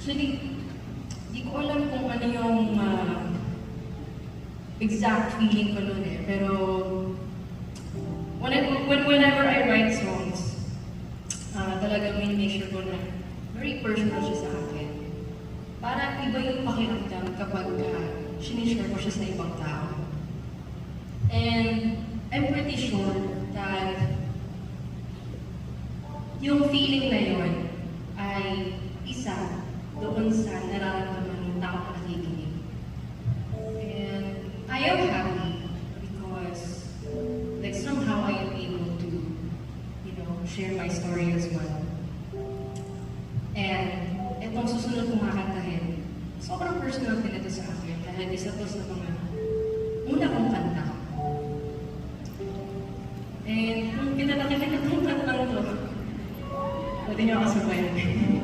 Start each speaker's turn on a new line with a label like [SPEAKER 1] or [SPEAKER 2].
[SPEAKER 1] Actually, di ko alam kung ano yung exact feeling ko nun eh. Pero, whenever I write songs, talagang make sure ko na very personal siya sa akin. Para iba yung pakiramdam kapag sinishare ko siya sa ibang tao. And I'm pretty sure that yung feeling na yun ay isa doon sa nararamdaman ng tao na nakikinig. And I am happy because like somehow I am able to, share my story as well. And itong susunod kong kakantahin, sobrang personal din ito sa akin dahil isa to sa mga una kong kanta. And kung pinalaki-laki kong kantang to, pwede niyo ako sabayan.